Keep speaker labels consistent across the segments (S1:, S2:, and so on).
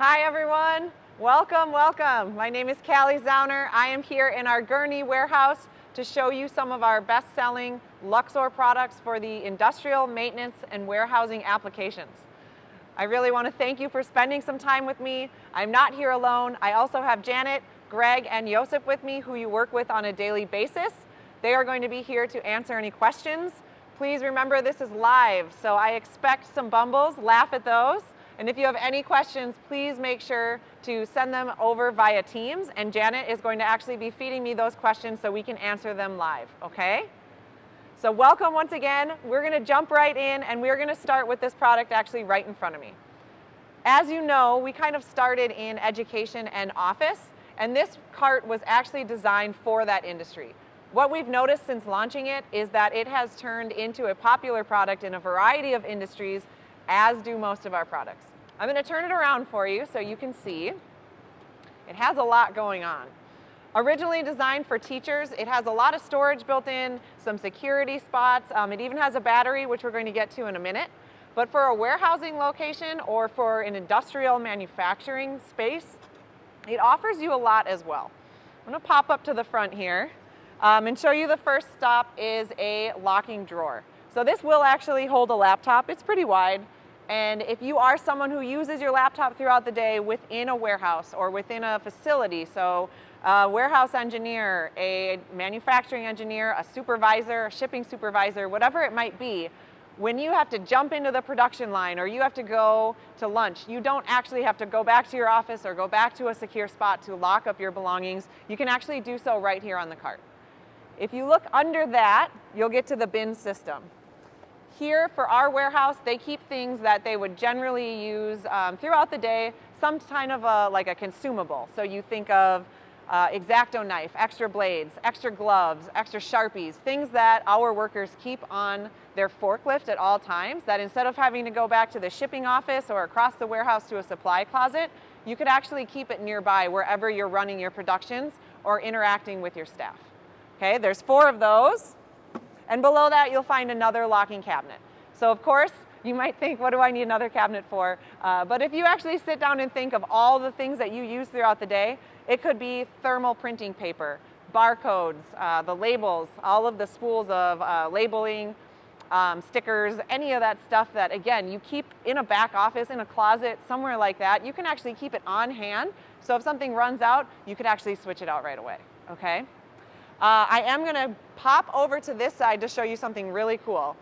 S1: Hi everyone, welcome, welcome. My name is Calli Zauner. I am here in our Gurney warehouse to show you some of our best-selling Luxor products for the industrial, maintenance, and warehousing applications. I really want to thank you for spending some time with me. I'm not here alone. I also have Janet, Greg, and Joseph with me, who you work with on a daily basis. They are going to be here to answer any questions. Please remember this is live, so I expect some bumbles. Laugh at those. And if you have any questions, please make sure to send them over via Teams, and Janet is going to actually be feeding me those questions so we can answer them live, okay? So welcome once again. We're going to jump right in, and we're going to start with this product actually right in front of me. As you know, we kind of started in education and office, and this cart was actually designed for that industry. What we've noticed since launching it is that it has turned into a popular product in a variety of industries, as do most of our products. I'm going to turn it around for you so you can see. It has a lot going on. Originally designed for teachers, it has a lot of storage built in, some security spots. It even has a battery, which we're going to get to in a minute. But for a warehousing location or for an industrial manufacturing space, it offers you a lot as well. I'm going to pop up to the front here and show you the first stop is a locking drawer. So this will actually hold a laptop. It's pretty wide. And if you are someone who uses your laptop throughout the day within a warehouse or within a facility, so a warehouse engineer, a manufacturing engineer, a supervisor, a shipping supervisor, whatever it might be, when you have to jump into the production line or you have to go to lunch, you don't actually have to go back to your office or go back to a secure spot to lock up your belongings. You can actually do so right here on the cart. If you look under that, you'll get to the bin system. Here for our warehouse, they keep things that they would generally use throughout the day, some kind of like a consumable. So you think of X-Acto knife, extra blades, extra gloves, extra Sharpies, things that our workers keep on their forklift at all times, that instead of having to go back to the shipping office or across the warehouse to a supply closet, you could actually keep it nearby wherever you're running your productions or interacting with your staff. Okay, there's 4 of those. And below that, you'll find another locking cabinet. So of course, you might think, what do I need another cabinet for? But if you actually sit down and think of all the things that you use throughout the day, it could be thermal printing paper, barcodes, the labels, all of the spools of labeling, stickers, any of that stuff that, again, you keep in a back office, in a closet, somewhere like that. You can actually keep it on hand. So if something runs out, you could actually switch it out right away, okay? I am going to pop over to this side to show you something really cool.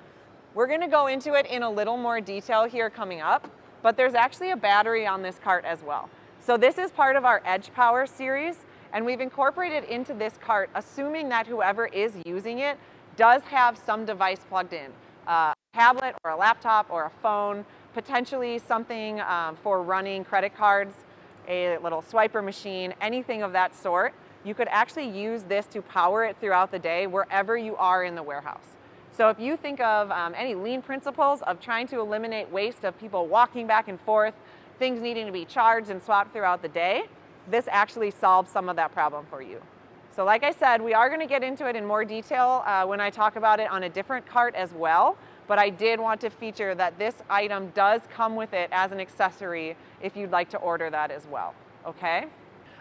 S1: We're going to go into it in a little more detail here coming up, but there's actually a battery on this cart as well. So this is part of our EdgePower series, and we've incorporated into this cart, assuming that whoever is using it does have some device plugged in, a tablet or a laptop or a phone, potentially something for running credit cards, a little swiper machine, anything of that sort. You could actually use this to power it throughout the day wherever you are in the warehouse. So if you think of any lean principles of trying to eliminate waste of people walking back and forth, things needing to be charged and swapped throughout the day, this actually solves some of that problem for you. So like I said, we are going to get into it in more detail when I talk about it on a different cart as well, but I did want to feature that this item does come with it as an accessory if you'd like to order that as well, okay?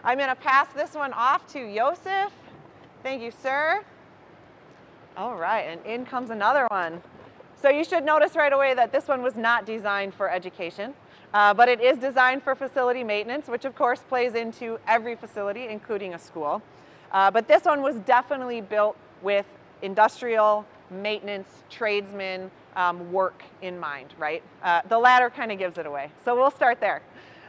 S1: I'm going to pass this one off to Joseph. Thank you, sir. All right, and in comes another one. So you should notice right away that this one was not designed for education, but it is designed for facility maintenance, which of course plays into every facility, including a school. But this one was definitely built with industrial maintenance, tradesmen, work in mind, right? The ladder kind of gives it away. So we'll start there.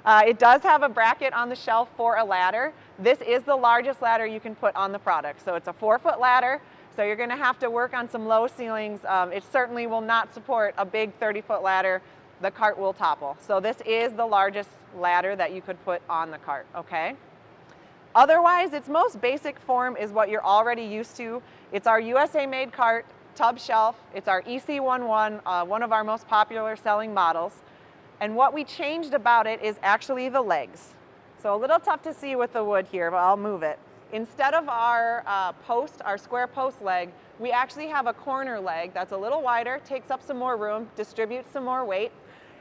S1: It does have a bracket on the shelf for a ladder. This is the largest ladder you can put on the product. So it's a 4-foot ladder, so you're going to have to work on some low ceilings. It certainly will not support a big 30-foot ladder. The cart will topple. So this is the largest ladder that you could put on the cart, okay? Otherwise, its most basic form is what you're already used to. It's our USA-made cart, tub shelf. It's our EC11, one of our most popular selling models. And what we changed about it is actually the legs. So a little tough to see with the wood here, but I'll move it. Instead of our our square post leg, we actually have a corner leg that's a little wider, takes up some more room, distributes some more weight,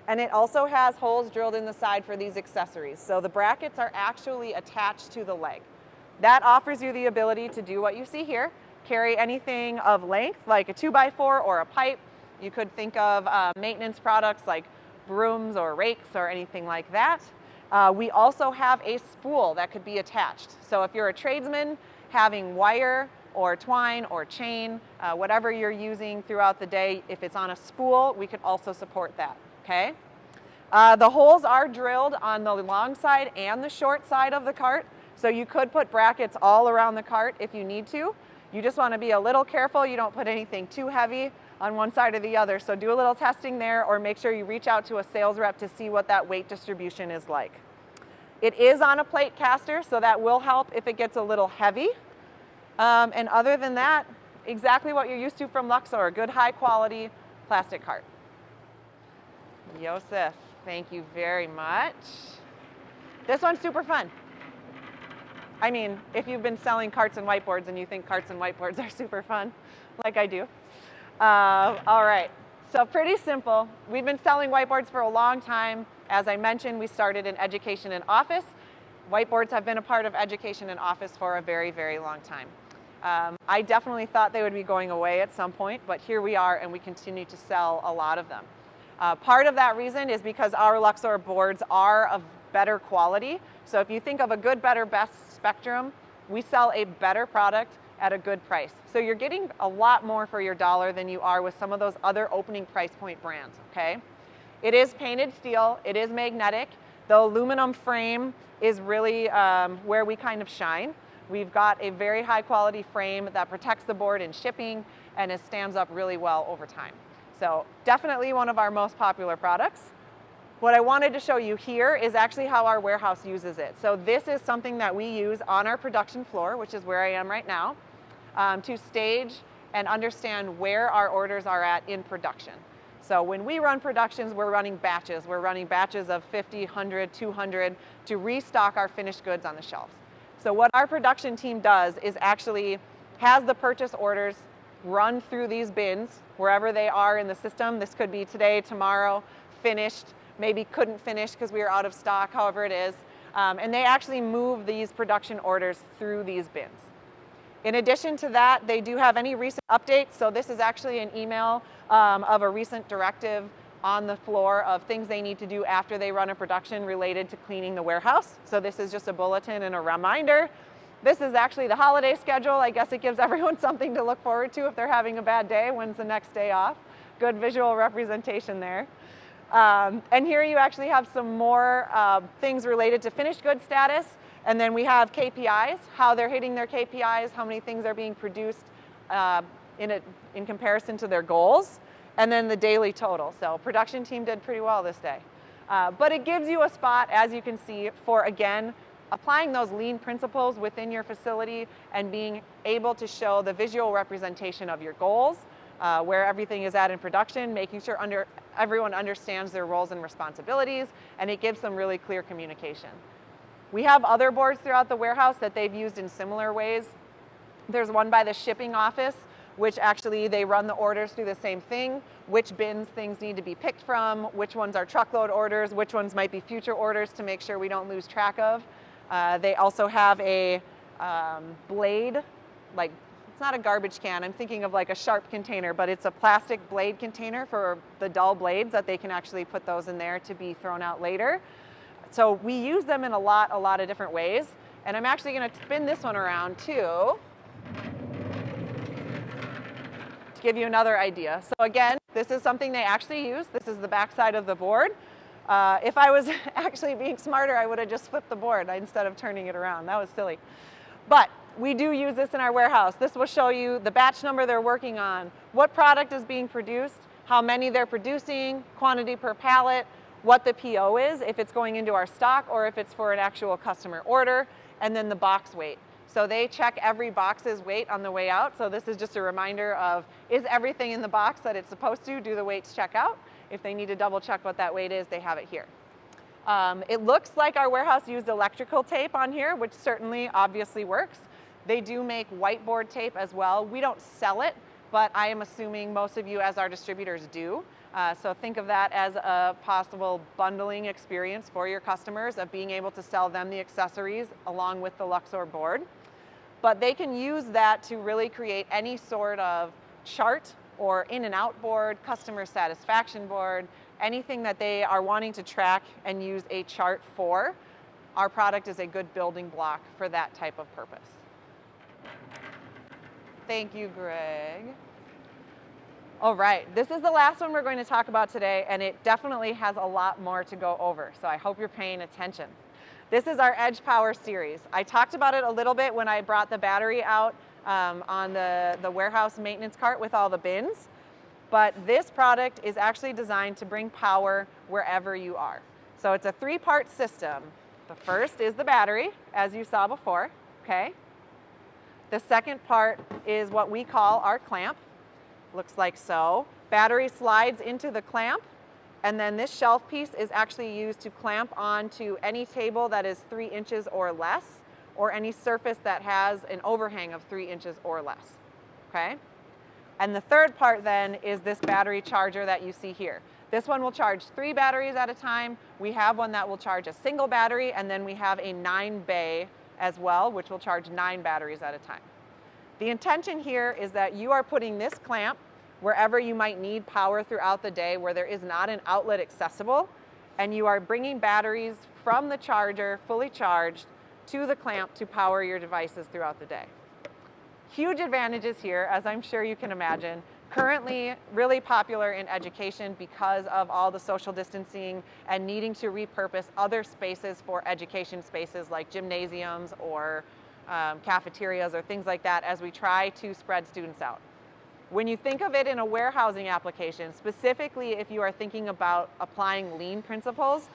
S1: And it also has holes drilled in the side for these accessories. So the brackets are actually attached to the leg. That offers you the ability to do what you see here, carry anything of length like a 2x4 or a pipe. You could think of maintenance products like brooms or rakes or anything like that. We also have a spool that could be attached. So if you're a tradesman, having wire or twine or chain, whatever you're using throughout the day, if it's on a spool, we could also support that, okay? The holes are drilled on the long side and the short side of the cart, so you could put brackets all around the cart if you need to. You just want to be a little careful you don't put anything too heavy on one side or the other, so do a little testing there, or make sure you reach out to a sales rep to see what that weight distribution is like. It is on a plate caster, so that will help if it gets a little heavy. And other than that, exactly what you're used to from Luxor, a good high quality plastic cart. Yosef, thank you very much. This one's super fun. I mean, if you've been selling carts and whiteboards and you think carts and whiteboards are super fun, like I do. All right, so pretty simple. We've been selling whiteboards for a long time. As I mentioned, we started in education and office. Whiteboards have been a part of education and office for a very, very long time. I definitely thought they would be going away at some point, but here we are, and we continue to sell a lot of them. Part of that reason is because our Luxor boards are of better quality. So if you think of a good, better, best spectrum, we sell a better product at a good price. So you're getting a lot more for your dollar than you are with some of those other opening price point brands, okay? It is painted steel, it is magnetic. The aluminum frame is really where we kind of shine. We've got a very high quality frame that protects the board in shipping, and it stands up really well over time. So definitely one of our most popular products. What I wanted to show you here is actually how our warehouse uses it. So this is something that we use on our production floor, which is where I am right now, to stage and understand where our orders are at in production. So when we run productions, we're running batches. We're running batches of 50, 100, 200 to restock our finished goods on the shelves. So what our production team does is actually has the purchase orders run through these bins wherever they are in the system. This could be today, tomorrow, finished, maybe couldn't finish because we are out of stock, however it is. And they actually move these production orders through these bins. In addition to that, they do have any recent updates. So this is actually an email of a recent directive on the floor of things they need to do after they run a production related to cleaning the warehouse. So this is just a bulletin and a reminder. This is actually the holiday schedule. I guess it gives everyone something to look forward to if they're having a bad day. When's the next day off? Good visual representation there. And here you actually have some more things related to finished goods status. And then we have KPIs, how they're hitting their KPIs, how many things are being produced in comparison to their goals, and then the daily total. So production team did pretty well this day. But it gives you a spot, as you can see, for, again, applying those lean principles within your facility and being able to show the visual representation of your goals, where everything is at in production, making sure everyone understands their roles and responsibilities, and it gives them really clear communication. We have other boards throughout the warehouse that they've used in similar ways. There's one by the shipping office, which actually they run the orders through the same thing, which bins things need to be picked from, which ones are truckload orders, which ones might be future orders to make sure we don't lose track of. They also have a blade, like it's not a garbage can, I'm thinking of like a sharp container, but it's a plastic blade container for the dull blades that they can actually put those in there to be thrown out later. So we use them in a lot of different ways. And I'm actually going to spin this one around too, to give you another idea. So again, this is something they actually use. This is the back side of the board. If I was actually being smarter, I would have just flipped the board instead of turning it around. That was silly. But we do use this in our warehouse. This will show you the batch number they're working on, what product is being produced, how many they're producing, quantity per pallet, what the PO is, if it's going into our stock or if it's for an actual customer order, and then the box weight. So they check every box's weight on the way out. So this is just a reminder of, is everything in the box that it's supposed to? Do the weights check out? If they need to double check what that weight is, they have it here. It looks like our warehouse used electrical tape on here, which certainly obviously works. They do make whiteboard tape as well. We don't sell it, but I am assuming most of you as our distributors do. So think of that as a possible bundling experience for your customers of being able to sell them the accessories along with the Luxor board. But they can use that to really create any sort of chart or in and out board, customer satisfaction board, anything that they are wanting to track and use a chart for. Our product is a good building block for that type of purpose. Thank you, Greg. All right, this is the last one we're going to talk about today, and it definitely has a lot more to go over, so I hope you're paying attention. This is our EdgePower series. I talked about it a little bit when I brought the battery out on the warehouse maintenance cart with all the bins, but this product is actually designed to bring power wherever you are. So it's a three-part system. The first is the battery, as you saw before, okay? The second part is what we call our clamp. Looks like so. Battery slides into the clamp, and then this shelf piece is actually used to clamp onto any table that is 3 inches or less, or any surface that has an overhang of 3 inches or less, okay? And the third part then is this battery charger that you see here. This one will charge 3 batteries at a time. We have one that will charge a single battery, and then we have a 9-bay as well, which will charge 9 batteries at a time. The intention here is that you are putting this clamp wherever you might need power throughout the day where there is not an outlet accessible, and you are bringing batteries from the charger fully charged to the clamp to power your devices throughout the day. Huge advantages here, as I'm sure you can imagine. Currently really popular in education because of all the social distancing and needing to repurpose other spaces for education spaces like gymnasiums or cafeterias or things like that as we try to spread students out. When you think of it in a warehousing application, specifically if you are thinking about applying lean principles,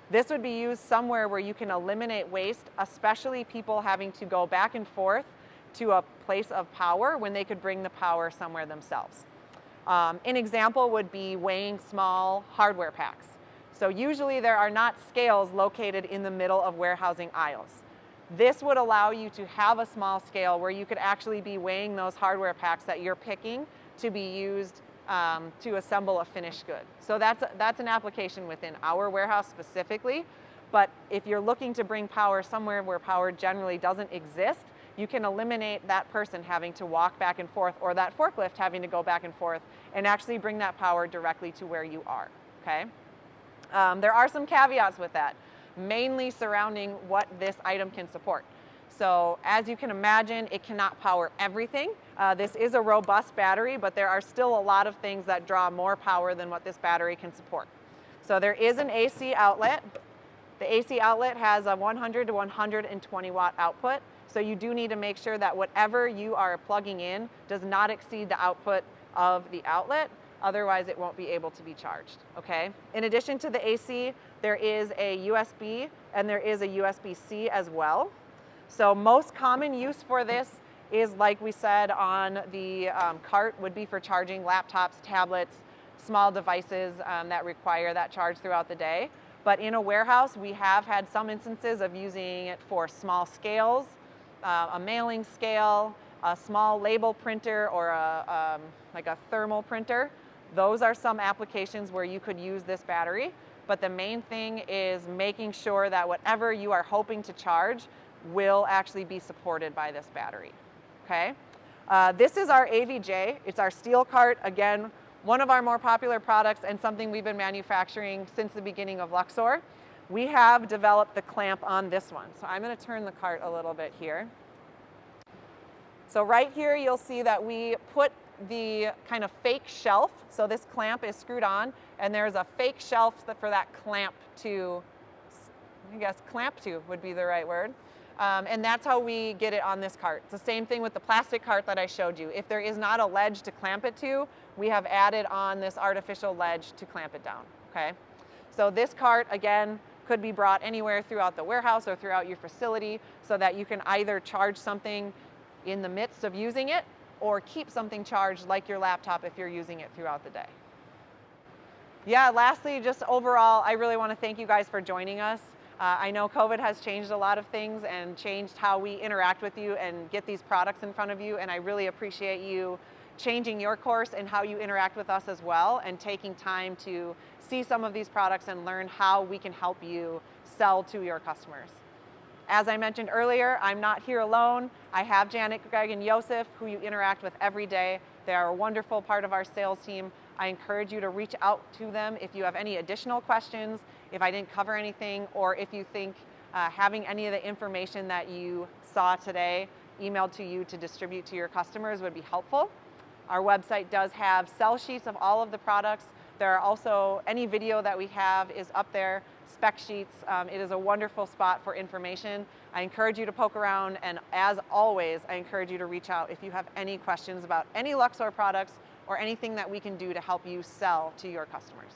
S1: this would be used somewhere where you can eliminate waste, especially people having to go back and forth to a place of power when they could bring the power somewhere themselves. An example would be weighing small hardware packs. So usually there are not scales located in the middle of warehousing aisles. This would allow you to have a small scale where you could actually be weighing those hardware packs that you're picking to be used to assemble a finished good. So that's an application within our warehouse specifically, but if you're looking to bring power somewhere where power generally doesn't exist, you can eliminate that person having to walk back and forth or that forklift having to go back and forth and actually bring that power directly to where you are, okay? There are some caveats with that, mainly surrounding what this item can support. So as you can imagine, it cannot power everything. This is a robust battery, but there are still a lot of things that draw more power than what this battery can support. So there is an AC outlet. The AC outlet has a 100 to 120 watt output. So you do need to make sure that whatever you are plugging in does not exceed the output of the outlet. Otherwise, it won't be able to be charged, okay? In addition to the AC, there is a USB and there is a USB-C as well. So most common use for this is, like we said on the cart, would be for charging laptops, tablets, small devices that require that charge throughout the day. But in a warehouse, we have had some instances of using it for small scales, a mailing scale, a small label printer, or like a thermal printer. Those are some applications where you could use this battery, but the main thing is making sure that whatever you are hoping to charge will actually be supported by this battery, okay? This is our AVJ. It's our steel cart. Again, one of our more popular products and something we've been manufacturing since the beginning of Luxor. We have developed the clamp on this one. So I'm going to turn the cart a little bit here. So right here you'll see that we put the kind of fake shelf. So this clamp is screwed on, and there's a fake shelf for that clamp to, I guess clamp to would be the right word. And that's how we get it on this cart. It's the same thing with the plastic cart that I showed you. If there is not a ledge to clamp it to, we have added on this artificial ledge to clamp it down, okay? So this cart, again, could be brought anywhere throughout the warehouse or throughout your facility so that you can either charge something in the midst of using it or keep something charged like your laptop if you're using it throughout the day. Yeah, lastly, just overall, I really want to thank you guys for joining us. I know COVID has changed a lot of things and changed how we interact with you and get these products in front of you, and I really appreciate you changing your course and how you interact with us as well, and taking time to see some of these products and learn how we can help you sell to your customers. As I mentioned earlier, I'm not here alone. I have Janet, Greg, and Joseph, who you interact with every day. They are a wonderful part of our sales team. I encourage you to reach out to them if you have any additional questions, if I didn't cover anything, or if you think having any of the information that you saw today emailed to you to distribute to your customers would be helpful. Our website does have sell sheets of all of the products. There are also, any video that we have is up there, spec sheets. It is a wonderful spot for information. I encourage you to poke around, and as always, I encourage you to reach out if you have any questions about any Luxor products or anything that we can do to help you sell to your customers.